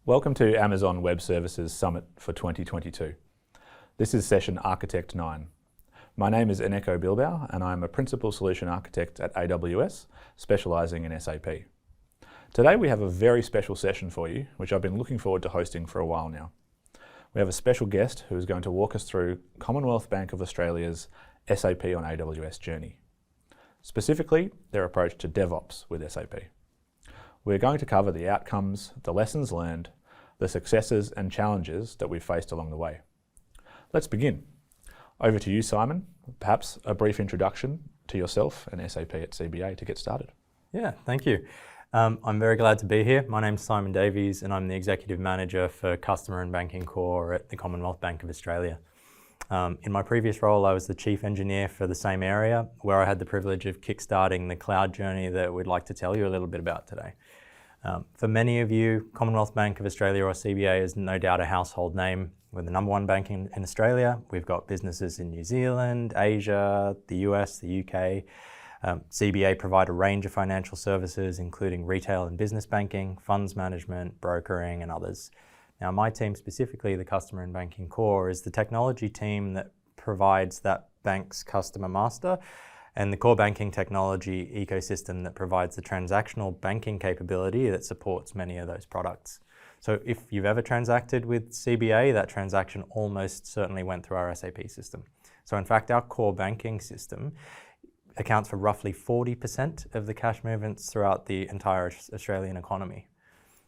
Welcome to Amazon Web Services Summit for 2022. This is session ARCH9. My name is Eneko Bilbao and I'm a Principal Solution Architect at AWS, specialising in SAP. Today we have a very special session for you, which I've been looking forward to hosting for a while now. We have a special guest who is going to walk us through Commonwealth Bank of Australia's SAP on AWS journey. Specifically, their approach to DevOps with SAP. We're going to cover the outcomes, the lessons learned, the successes and challenges that we've faced along the way. Let's begin. Over to you, Simon. Perhaps a brief introduction to yourself and SAP at CBA to get started. Yeah, thank you. I'm very glad to be here. My name's Simon Davies and I'm the Executive Manager for Customer and Banking Core at the Commonwealth Bank of Australia. In my previous role, I was the Chief Engineer for the same area, where I had the privilege of kickstarting the cloud journey that we'd like to tell you a little bit about today. For many of you, Commonwealth Bank of Australia, or CBA, is no doubt a household name. We're the number one bank in Australia. We've got businesses in New Zealand, Asia, the US, the UK. CBA provide a range of financial services, including retail and business banking, funds management, brokering, and others. Now, my team, specifically the Customer and Banking Core, is the technology team that provides that bank's customer master and the core banking technology ecosystem that provides the transactional banking capability that supports many of those products. So if you've ever transacted with CBA, that transaction almost certainly went through our SAP system. So in fact, our core banking system accounts for roughly 40% of the cash movements throughout the entire Australian economy.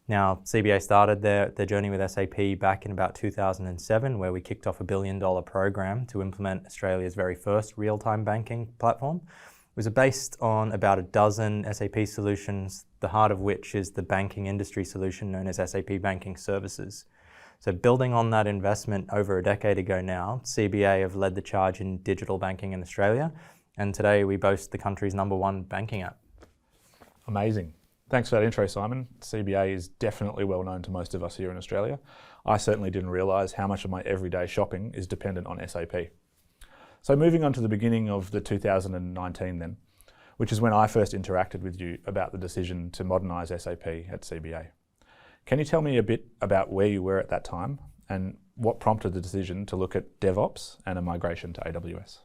Now, CBA started their journey with SAP back in about 2007, where we kicked off $1 billion program to implement Australia's very first real-time banking platform. It was based on about a dozen SAP solutions, the heart of which is the banking industry solution known as SAP Banking Services. So building on that investment over a decade ago now, CBA have led the charge in digital banking in Australia, and today we boast the country's #1 banking app. Amazing. Thanks for that intro, Simon. CBA is definitely well known to most of us here in Australia. I certainly didn't realise how much of my everyday shopping is dependent on SAP. So moving on to the beginning of the 2019 then, which is when I first interacted with you about the decision to modernise SAP at CBA. Can you tell me a bit about where you were at that time and what prompted the decision to look at DevOps and a migration to AWS?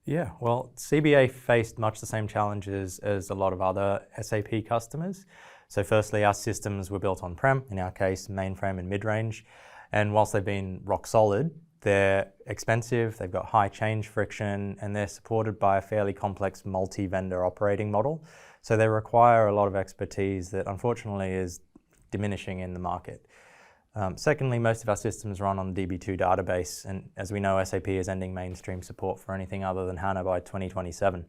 Yeah, well, CBA faced much the same challenges as a lot of other SAP customers. So firstly, our systems were built on-prem, in our case, mainframe and mid-range. And whilst they've been rock solid, they're expensive, they've got high change friction, and they're supported by a fairly complex multi-vendor operating model. So they require a lot of expertise that unfortunately is diminishing in the market. Secondly, most of our systems run on the DB2 database, and as we know, SAP is ending mainstream support for anything other than HANA by 2027.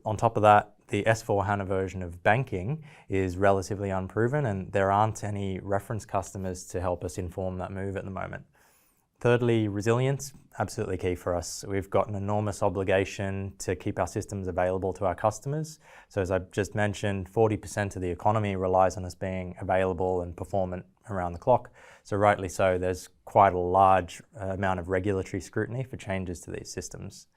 On top of that, the S4 HANA version of banking is relatively unproven, and there aren't any reference customers to help us inform that move at the moment. Thirdly, resilience, absolutely key for us. We've got an enormous obligation to keep our systems available to our customers. So as I just mentioned, 40% of the economy relies on us being available and performant around the clock. So rightly so, there's quite a large amount of regulatory scrutiny for changes to these systems.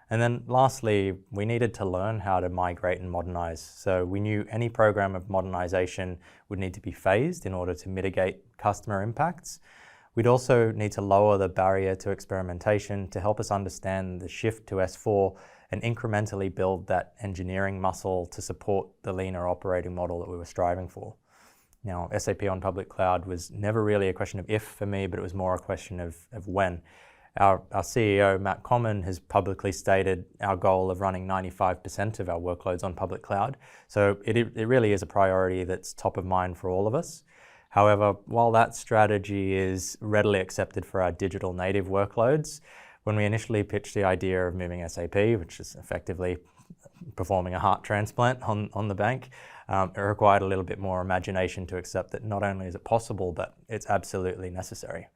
And then lastly, we needed to learn how to migrate and modernize. So we knew any program of modernization would need to be phased in order to mitigate customer impacts. We'd also need to lower the barrier to experimentation to help us understand the shift to S4 and incrementally build that engineering muscle to support the leaner operating model that we were striving for. Now, SAP on public cloud was never really a question of if for me, but it was more a question of when. Our CEO, Matt Common, has publicly stated our goal of running 95% of our workloads on public cloud. So it really is a priority that's top of mind for all of us. However, while that strategy is readily accepted for our digital native workloads, when we initially pitched the idea of moving SAP, which is effectively performing a heart transplant on the bank, it required a little bit more imagination to accept that not only is it possible, but it's absolutely necessary.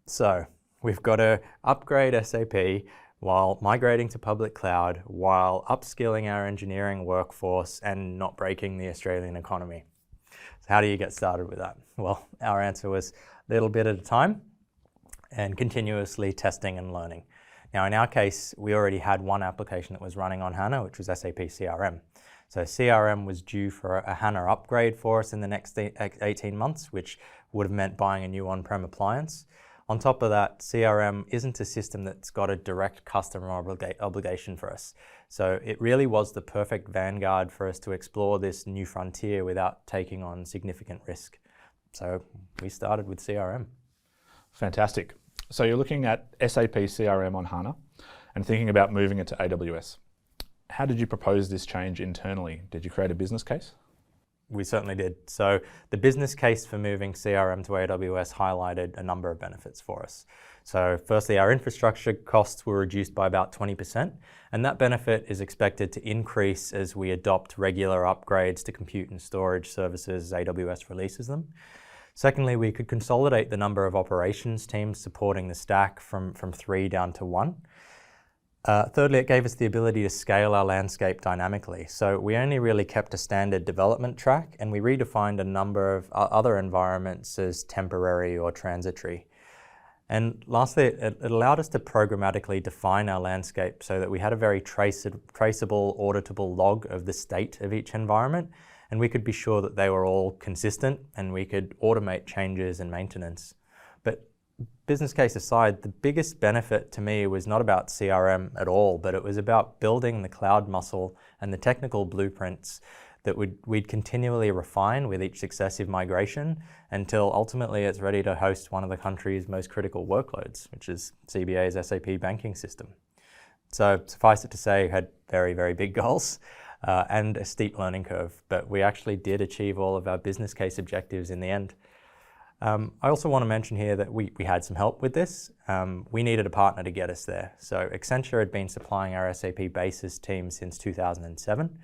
So we've got to upgrade SAP while migrating to public cloud, while upskilling our engineering workforce and not breaking the Australian economy. So how do you get started with that? Well, our answer was a little bit at a time and continuously testing and learning. Now, in our case, we already had one application that was running on HANA, which was SAP CRM. So CRM was due for a HANA upgrade for us in the next 18 months, which would have meant buying a new on-prem appliance. On top of that, CRM isn't a system that's got a direct customer obligation for us. So it really was the perfect vanguard for us to explore this new frontier without taking on significant risk. So we started with CRM. Fantastic. So you're looking at SAP CRM on HANA and thinking about moving it to AWS. How did you propose this change internally? Did you create a business case? We certainly did. So the business case for moving CRM to AWS highlighted a number of benefits for us. So firstly, our infrastructure costs were reduced by about 20%, and that benefit is expected to increase as we adopt regular upgrades to compute and storage services as AWS releases them. Secondly, we could consolidate the number of operations teams supporting the stack from 3 down to 1. Thirdly, it gave us the ability to scale our landscape dynamically. So we only really kept a standard development track, and we redefined a number of other environments as temporary or transitory. And lastly, it allowed us to programmatically define our landscape so that we had a very traceable, auditable log of the state of each environment, and we could be sure that they were all consistent and we could automate changes and maintenance. But business case aside, the biggest benefit to me was not about CRM at all, but it was about building the cloud muscle and the technical blueprints that we'd continually refine with each successive migration until ultimately it's ready to host one of the country's most critical workloads, which is CBA's SAP banking system. So suffice it to say, we had very, very big goals and a steep learning curve, but we actually did achieve all of our business case objectives in the end. I also want to mention here that we had some help with this. We needed a partner to get us there. So Accenture had been supplying our SAP basis team since 2007.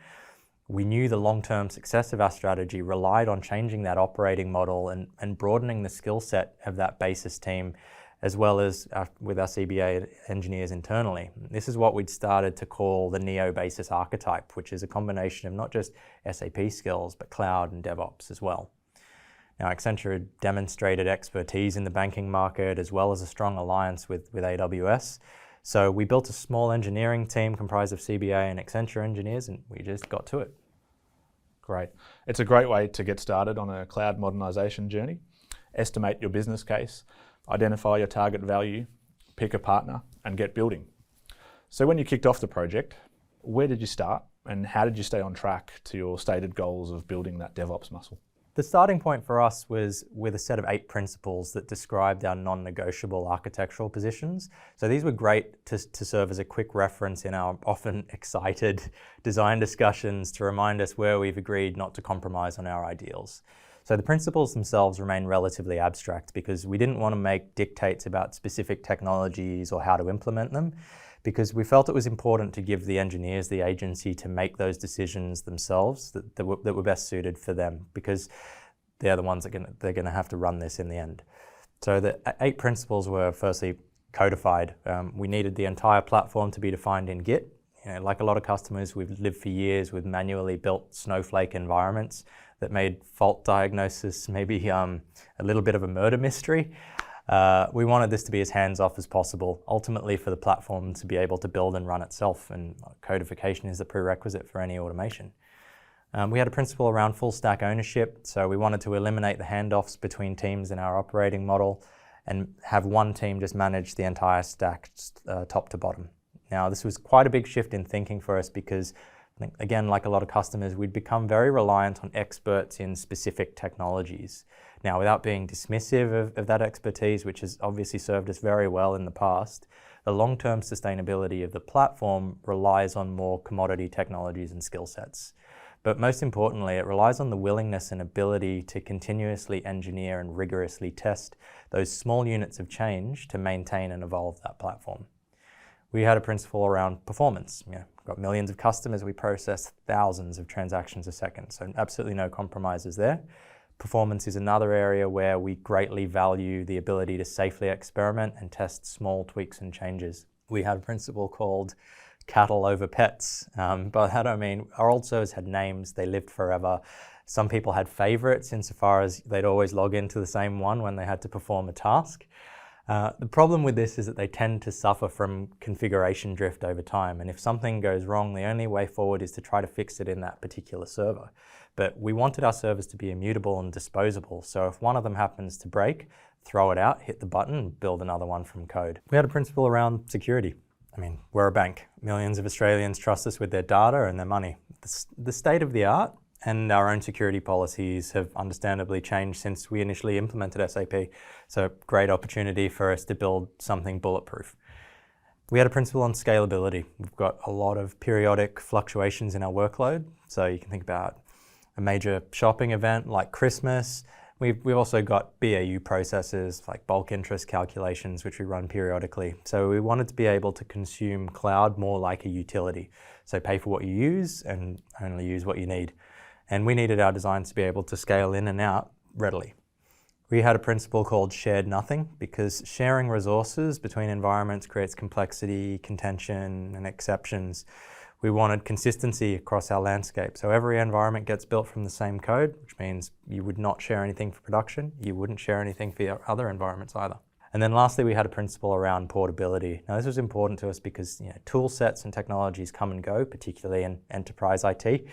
We knew the long-term success of our strategy relied on changing that operating model and broadening the skill set of that basis team, as well as with our CBA engineers internally. This is what we'd started to call the neo-basis archetype, which is a combination of not just SAP skills, but cloud and DevOps as well. Now, Accenture had demonstrated expertise in the banking market, as well as a strong alliance with AWS. So we built a small engineering team comprised of CBA and Accenture engineers, and we just got to it. Great. It's a great way to get started on a cloud modernization journey. Estimate your business case, identify your target value, pick a partner, and get building. So when you kicked off the project, where did you start, and how did you stay on track to your stated goals of building that DevOps muscle? The starting point for us was with a set of 8 principles that described our non-negotiable architectural positions. So these were great to serve as a quick reference in our often excited design discussions to remind us where we've agreed not to compromise on our ideals. So the principles themselves remain relatively abstract because we didn't want to make dictates about specific technologies or how to implement them, because we felt it was important to give the engineers the agency to make those decisions themselves that were best suited for them, because they're the ones that they're going to have to run this in the end. So the 8 principles were firstly codified. We needed the entire platform to be defined in Git. Like a lot of customers, we've lived for years with manually built Snowflake environments that made fault diagnosis maybe a little bit of a murder mystery. We wanted this to be as hands-off as possible, ultimately for the platform to be able to build and run itself, and codification is a prerequisite for any automation. We had a principle around full stack ownership, so we wanted to eliminate the handoffs between teams in our operating model and have one team just manage the entire stack top to bottom. Now, this was quite a big shift in thinking for us because, again, like a lot of customers, we'd become very reliant on experts in specific technologies. Now, without being dismissive of that expertise, which has obviously served us very well in the past, the long-term sustainability of the platform relies on more commodity technologies and skill sets. But most importantly, it relies on the willingness and ability to continuously engineer and rigorously test those small units of change to maintain and evolve that platform. We had a principle around performance. We've got millions of customers, we process thousands of transactions a second, so absolutely no compromises there. Performance is another area where we greatly value the ability to safely experiment and test small tweaks and changes. We had a principle called cattle over pets. By that I mean our old servers had names, they lived forever. Some people had favorites insofar as they'd always log into the same one when they had to perform a task. The problem with this is that they tend to suffer from configuration drift over time, and if something goes wrong, the only way forward is to try to fix it in that particular server. But we wanted our servers to be immutable and disposable, so if one of them happens to break, throw it out, hit the button, build another one from code. We had a principle around security. I mean, we're a bank. Millions of Australians trust us with their data and their money. The state of the art and our own security policies have understandably changed since we initially implemented SAP. So great opportunity for us to build something bulletproof. We had a principle on scalability. We've got a lot of periodic fluctuations in our workload. So you can think about a major shopping event like Christmas. We've also got BAU processes like bulk interest calculations, which we run periodically. So we wanted to be able to consume cloud more like a utility. So pay for what you use and only use what you need. And we needed our designs to be able to scale in and out readily. We had a principle called shared nothing, because sharing resources between environments creates complexity, contention, and exceptions. We wanted consistency across our landscape. So every environment gets built from the same code, which means you would not share anything for production. You wouldn't share anything for your other environments either. And then lastly, we had a principle around portability. Now this was important to us because tool sets and technologies come and go, particularly in enterprise IT.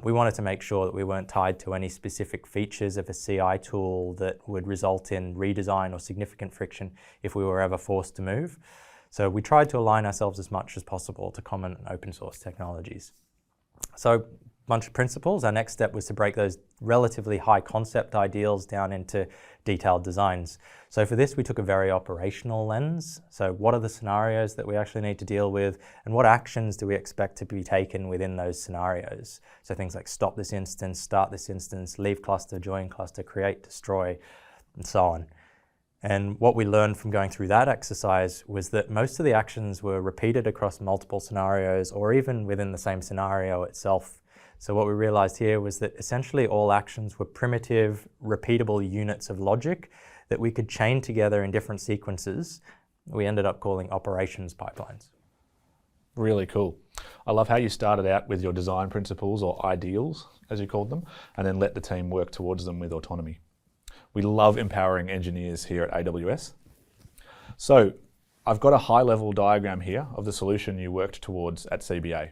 We wanted to make sure that we weren't tied to any specific features of a CI tool that would result in redesign or significant friction if we were ever forced to move. So we tried to align ourselves as much as possible to common and open source technologies. So a bunch of principles. Our next step was to break those relatively high concept ideals down into detailed designs. So for this, we took a very operational lens. So what are the scenarios that we actually need to deal with, and what actions do we expect to be taken within those scenarios? So things like stop this instance, start this instance, leave cluster, join cluster, create, destroy, and so on. And what we learned from going through that exercise was that most of the actions were repeated across multiple scenarios or even within the same scenario itself. So what we realized here was that essentially all actions were primitive, repeatable units of logic that we could chain together in different sequences. We ended up calling operations pipelines. Really cool. I love how you started out with your design principles, or ideals, as you called them, and then let the team work towards them with autonomy. We love empowering engineers here at AWS. So I've got a high-level diagram here of the solution you worked towards at CBA.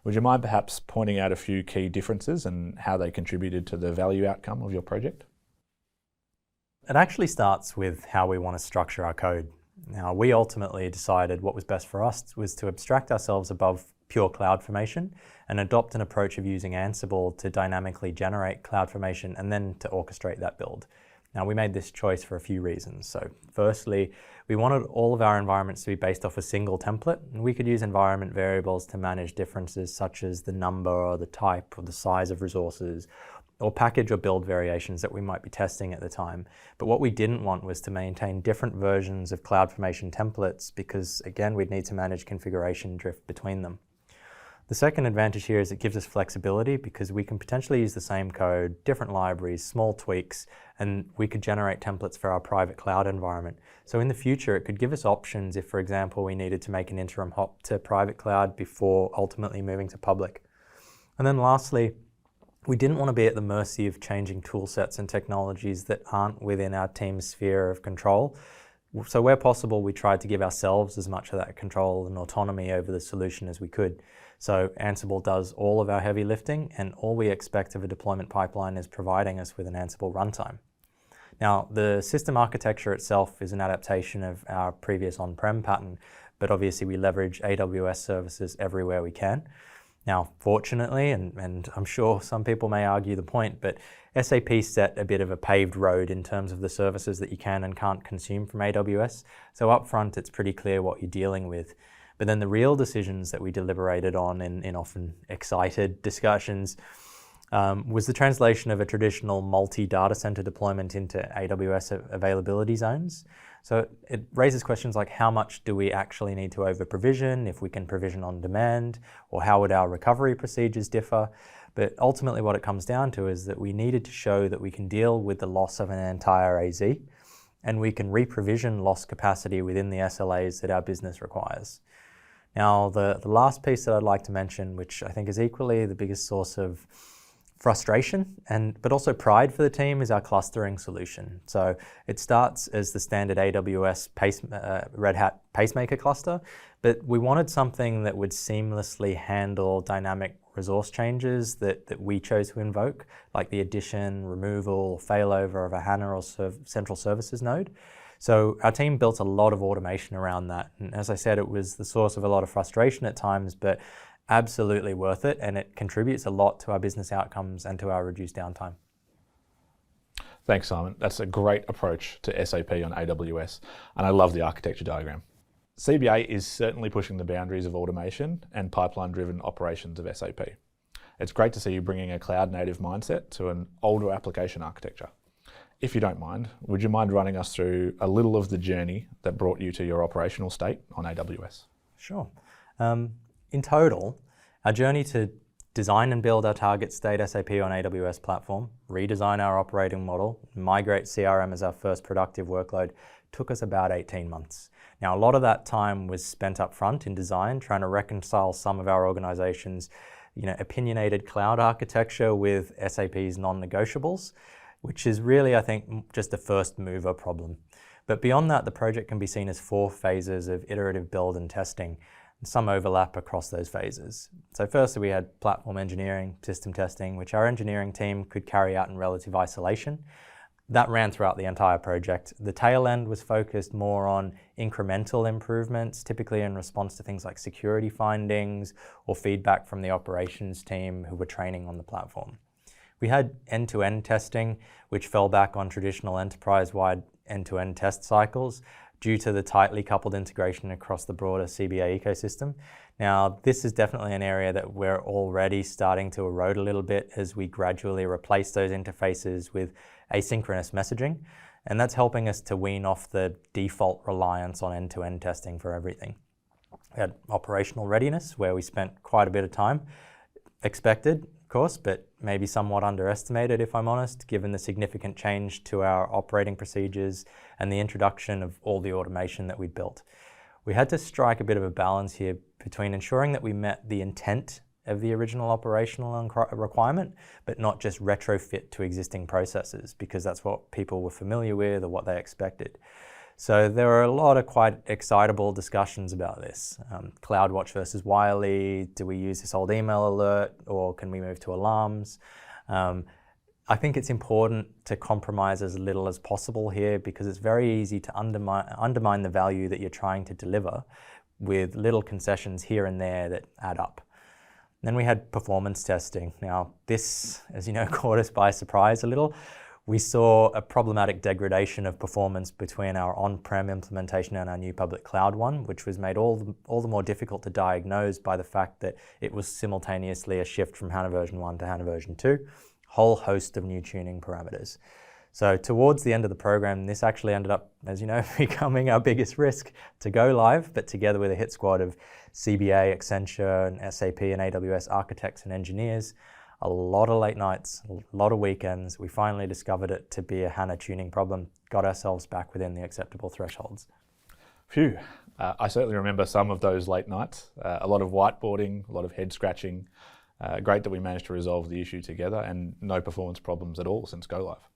Would you mind perhaps pointing out a few key differences and how they contributed to the value outcome of your project? It actually starts with how we want to structure our code. Now, we ultimately decided what was best for us was to abstract ourselves above pure CloudFormation and adopt an approach of using Ansible to dynamically generate CloudFormation and then to orchestrate that build. Now, we made this choice for a few reasons. So firstly, we wanted all of our environments to be based off a single template, and we could use environment variables to manage differences such as the number or the type or the size of resources, or package or build variations that we might be testing at the time. But what we didn't want was to maintain different versions of CloudFormation templates because, again, we'd need to manage configuration drift between them. The second advantage here is it gives us flexibility because we can potentially use the same code, different libraries, small tweaks, and we could generate templates for our private cloud environment. So in the future, it could give us options if, for example, we needed to make an interim hop to private cloud before ultimately moving to public. And then lastly, we didn't want to be at the mercy of changing tool sets and technologies that aren't within our team's sphere of control. So where possible, we tried to give ourselves as much of that control and autonomy over the solution as we could. So Ansible does all of our heavy lifting, and all we expect of a deployment pipeline is providing us with an Ansible runtime. Now, the system architecture itself is an adaptation of our previous on-prem pattern, but obviously we leverage AWS services everywhere we can. Now, fortunately, and I'm sure some people may argue the point, but SAP set a bit of a paved road in terms of the services that you can and can't consume from AWS. So up front, it's pretty clear what you're dealing with. But then the real decisions that we deliberated on in often excited discussions was the translation of a traditional multi-data center deployment into AWS availability zones. So it raises questions like how much do we actually need to over-provision, if we can provision on demand, or how would our recovery procedures differ? But ultimately what it comes down to is that we needed to show that we can deal with the loss of an entire AZ, and we can re-provision lost capacity within the SLAs that our business requires. Now, the last piece that I'd like to mention, which I think is equally the biggest source of frustration but also pride for the team is our clustering solution. So it starts as the standard AWS Red Hat pacemaker cluster, but we wanted something that would seamlessly handle dynamic resource changes that we chose to invoke, like the addition, removal, failover of a HANA or central services node. So our team built a lot of automation around that. And as I said, it was the source of a lot of frustration at times, but absolutely worth it, and it contributes a lot to our business outcomes and to our reduced downtime. Thanks, Simon. That's a great approach to SAP on AWS, and I love the architecture diagram. CBA is certainly pushing the boundaries of automation and pipeline-driven operations of SAP. It's great to see you bringing a cloud-native mindset to an older application architecture. If you don't mind, would you mind running us through a little of the journey that brought you to your operational state on AWS? Sure. In total, our journey to design and build our target state SAP on AWS platform, redesign our operating model, migrate CRM as our first productive workload took us about 18 months. Now, a lot of that time was spent up front in design, trying to reconcile some of our organization's opinionated cloud architecture with SAP's non-negotiables, which is really, I think, just a first mover problem. But beyond that, the project can be seen as 4 phases of iterative build and testing, some overlap across those phases. So firstly, we had platform engineering, system testing, which our engineering team could carry out in relative isolation. That ran throughout the entire project. The tail end was focused more on incremental improvements, typically in response to things like security findings or feedback from the operations team who were training on the platform. We had end-to-end testing, which fell back on traditional enterprise-wide end-to-end test cycles, due to the tightly coupled integration across the broader CBA ecosystem. Now, this is definitely an area that we're already starting to erode a little bit as we gradually replace those interfaces with asynchronous messaging, and that's helping us to wean off the default reliance on end-to-end testing for everything. We had operational readiness, where we spent quite a bit of time, expected, of course, but maybe somewhat underestimated, if I'm honest, given the significant change to our operating procedures and the introduction of all the automation that we'd built. We had to strike a bit of a balance here between ensuring that we met the intent of the original operational requirement, but not just retrofit to existing processes, because that's what people were familiar with or what they expected. So there were a lot of quite excitable discussions about this. CloudWatch versus Wiley, do we use this old email alert, or can we move to alarms? I think it's important to compromise as little as possible here, because it's very easy to undermine the value that you're trying to deliver with little concessions here and there that add up. Then we had performance testing. Now this, as you know, caught us by surprise a little. We saw a problematic degradation of performance between our on-prem implementation and our new public cloud one, which was made all the more difficult to diagnose by the fact that it was simultaneously a shift from HANA version 1 to HANA version 2, whole host of new tuning parameters. So towards the end of the program, this actually ended up, as you know, becoming our biggest risk to go live, but together with a hit squad of CBA, Accenture, and SAP and AWS architects and engineers, a lot of late nights, a lot of weekends, we finally discovered it to be a HANA tuning problem, got ourselves back within the acceptable thresholds. Phew, I certainly remember some of those late nights, a lot of whiteboarding, a lot of head scratching. Great that we managed to resolve the issue together, and no performance problems at all since go live.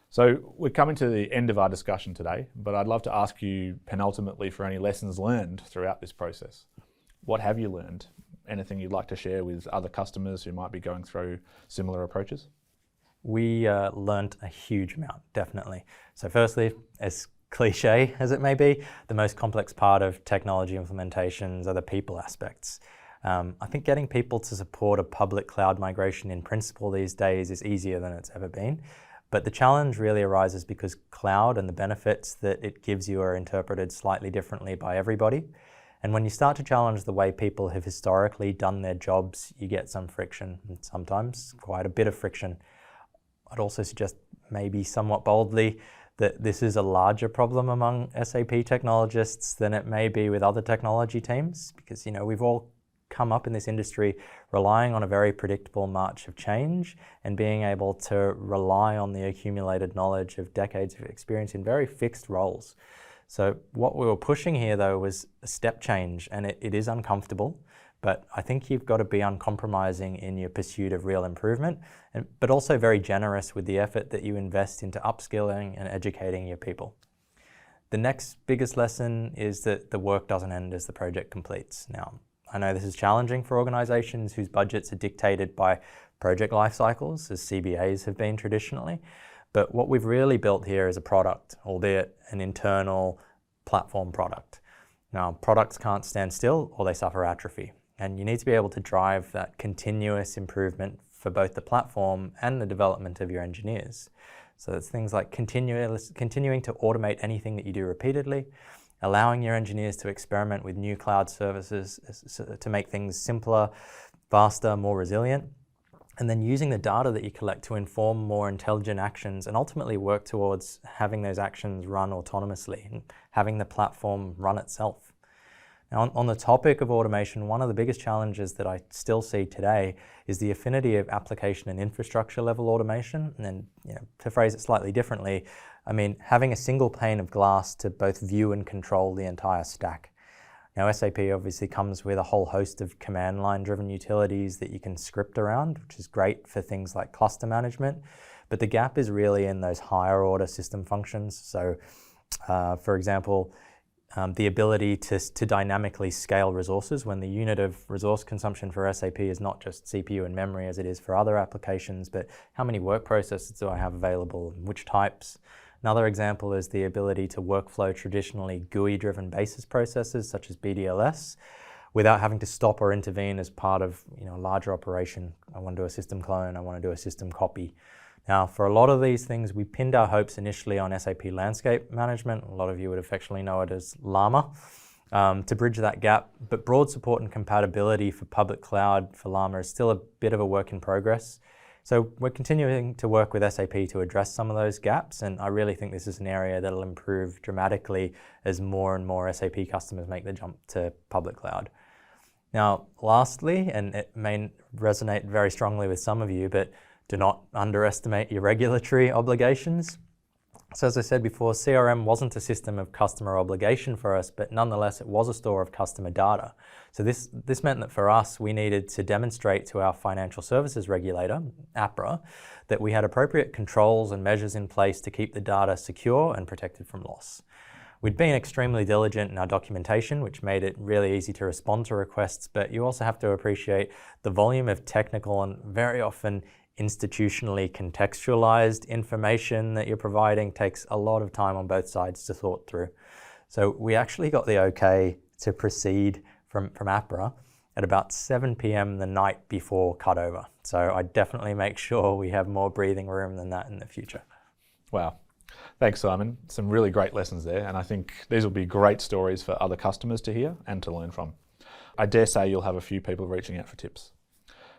So we're coming to the end of our discussion today, but I'd love to ask you penultimately for any lessons learned throughout this process. What have you learned? Anything you'd like to share with other customers who might be going through similar approaches? We learned a huge amount, definitely. So firstly, as cliche as it may be, the most complex part of technology implementations are the people aspects. I think getting people to support a public cloud migration in principle these days is easier than it's ever been. But the challenge really arises because cloud and the benefits that it gives you are interpreted slightly differently by everybody. And when you start to challenge the way people have historically done their jobs, you get some friction, and sometimes quite a bit of friction. I'd also suggest, maybe somewhat boldly, that this is a larger problem among SAP technologists than it may be with other technology teams, because we've all come up in this industry relying on a very predictable march of change and being able to rely on the accumulated knowledge of decades of experience in very fixed roles. So what we were pushing here, though, was a step change, and it is uncomfortable, but I think you've got to be uncompromising in your pursuit of real improvement, but also very generous with the effort that you invest into upskilling and educating your people. The next biggest lesson is that the work doesn't end as the project completes. Now, I know this is challenging for organizations whose budgets are dictated by project life cycles, as CBAs have been traditionally, but what we've really built here is a product, albeit an internal platform product. Now, products can't stand still or they suffer atrophy, and you need to be able to drive that continuous improvement for both the platform and the development of your engineers. So it's things like continuing to automate anything that you do repeatedly, allowing your engineers to experiment with new cloud services to make things simpler, faster, more resilient, and then using the data that you collect to inform more intelligent actions and ultimately work towards having those actions run autonomously and having the platform run itself. Now, on the topic of automation, one of the biggest challenges that I still see today is the affinity of application and infrastructure level automation. And then, to phrase it slightly differently, I mean having a single pane of glass to both view and control the entire stack. Now, SAP obviously comes with a whole host of command line driven utilities that you can script around, which is great for things like cluster management, but the gap is really in those higher order system functions. So, for example, the ability to dynamically scale resources when the unit of resource consumption for SAP is not just CPU and memory as it is for other applications, but how many work processes do I have available, which types. Another example is the ability to workflow traditionally GUI-driven basis processes such as BDLS without having to stop or intervene as part of a larger operation. I want to do a system clone, I want to do a system copy. Now, for a lot of these things, we pinned our hopes initially on SAP Landscape Management. A lot of you would affectionately know it as Llama, to bridge that gap. But broad support and compatibility for public cloud for Llama is still a bit of a work in progress. So we're continuing to work with SAP to address some of those gaps, and I really think this is an area that'll improve dramatically as more and more SAP customers make the jump to public cloud. Now, lastly, and it may resonate very strongly with some of you, but do not underestimate your regulatory obligations. So as I said before, CRM wasn't a system of customer obligation for us, but nonetheless it was a store of customer data. So this meant that for us, we needed to demonstrate to our financial services regulator, APRA, that we had appropriate controls and measures in place to keep the data secure and protected from loss. We'd been extremely diligent in our documentation, which made it really easy to respond to requests, but you also have to appreciate the volume of technical and very often institutionally contextualized information that you're providing takes a lot of time on both sides to sort through. So we actually got the okay to proceed from APRA at about 7 p.m. the night before cutover. So I definitely make sure we have more breathing room than that in the future. Wow. Thanks, Simon. Some really great lessons there, and I think these will be great stories for other customers to hear and to learn from. I dare say you'll have a few people reaching out for tips.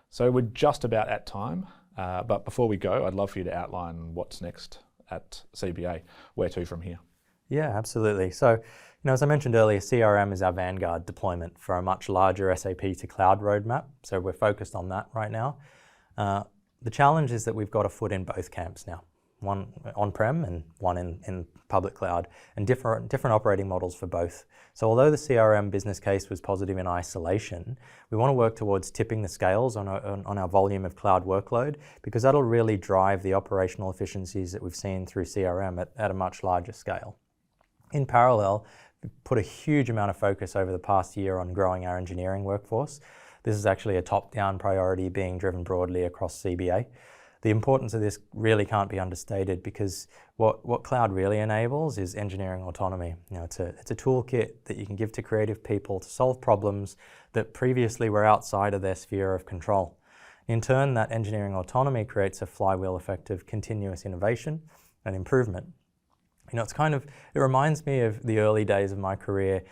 So we're just about at time. But before we go, I'd love for you to outline what's next at CBA. Where to from here? Yeah, absolutely. So, as I mentioned earlier, CRM is our vanguard deployment for a much larger SAP to cloud roadmap. So we're focused on that right now. The challenge is that we've got a foot in both camps now, one on-prem and one in public cloud, and different operating models for both. So although the CRM business case was positive in isolation, we want to work towards tipping the scales on our volume of cloud workload, because that'll really drive the operational efficiencies that we've seen through CRM at a much larger scale. In parallel, we've put a huge amount of focus over the past year on growing our engineering workforce. This is actually a top-down priority being driven broadly across CBA. The importance of this really can't be understated, because what cloud really enables is engineering autonomy. It's a toolkit that you can give to creative people to solve problems that previously were outside of their sphere of control. In turn, that engineering autonomy creates a flywheel effect of continuous innovation and improvement. It reminds me of the early days of my career,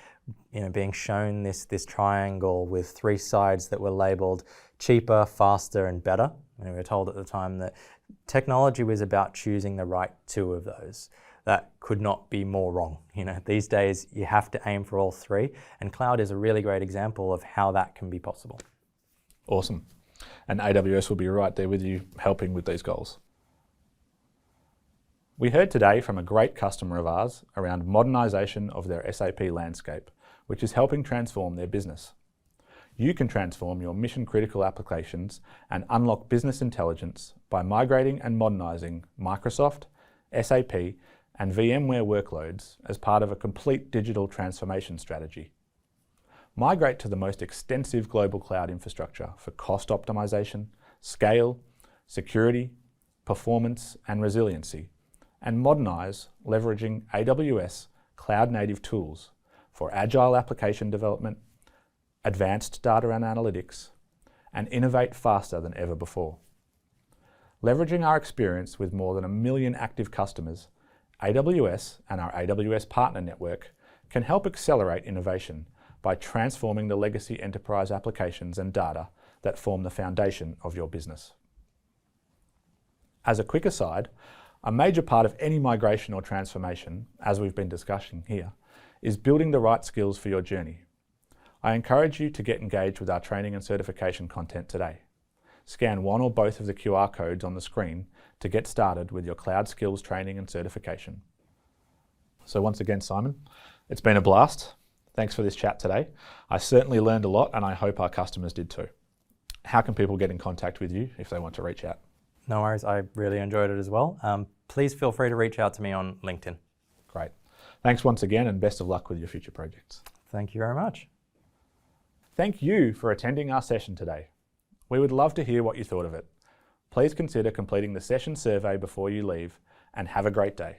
being shown this triangle with three sides that were labeled cheaper, faster, and better. And we were told at the time that technology was about choosing the right two of those. That could not be more wrong. These days you have to aim for all three, and cloud is a really great example of how that can be possible. Awesome. And AWS will be right there with you, helping with these goals. We heard today from a great customer of ours around modernisation of their SAP landscape, which is helping transform their business. You can transform your mission-critical applications and unlock business intelligence by migrating and modernising Microsoft, SAP, and VMware workloads as part of a complete digital transformation strategy. Migrate to the most extensive global cloud infrastructure for cost optimization, scale, security, performance, and resiliency, and modernise leveraging AWS cloud-native tools for agile application development, advanced data and analytics, and innovate faster than ever before. Leveraging our experience with more than 1 million active customers, AWS and our AWS partner network can help accelerate innovation by transforming the legacy enterprise applications and data that form the foundation of your business. As a quick aside, a major part of any migration or transformation, as we've been discussing here, is building the right skills for your journey. I encourage you to get engaged with our training and certification content today. Scan one or both of the QR codes on the screen to get started with your cloud skills training and certification. So once again, Simon, it's been a blast. Thanks for this chat today. I certainly learned a lot and I hope our customers did too. How can people get in contact with you if they want to reach out? No worries, I really enjoyed it as well. Please feel free to reach out to me on LinkedIn. Great. Thanks once again and best of luck with your future projects. Thank you very much. Thank you for attending our session today. We would love to hear what you thought of it. Please consider completing the session survey before you leave and have a great day.